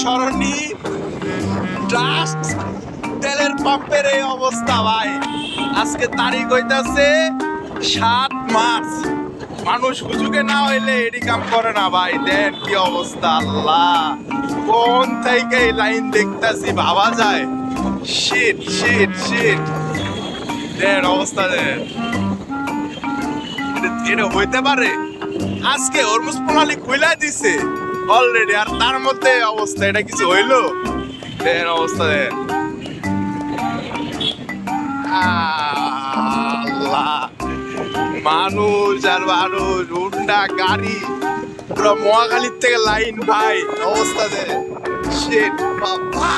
সরণি trust তেলের পাম্পের এই অবস্থা ভাই। আজকে তারিখ হইতাছে 7 মার্চ। মানুষ হুজুকে না হইলে এডি কাম করে না ভাই। দেন কি অবস্থা, আল্লাহ কোন থেকে এই লাইন দেখতাছি ভাবা যায়। শিট শিট শিট, দেন অবস্থা দেন। এটা হইতে পারে আজকে হরমুজ প্রণালী খুলে দিছে অলরেডি, আর তার মধ্যে অবস্থা, এটা কিছু হইলো? দেন অবস্থা দেন, আল্লাহ মানুষ আর মানুষ, হুন্ডা গাড়ি পুরো মহাখালীর থেকে লাইন ভাই। অবস্থা দেন, শিট বাবা।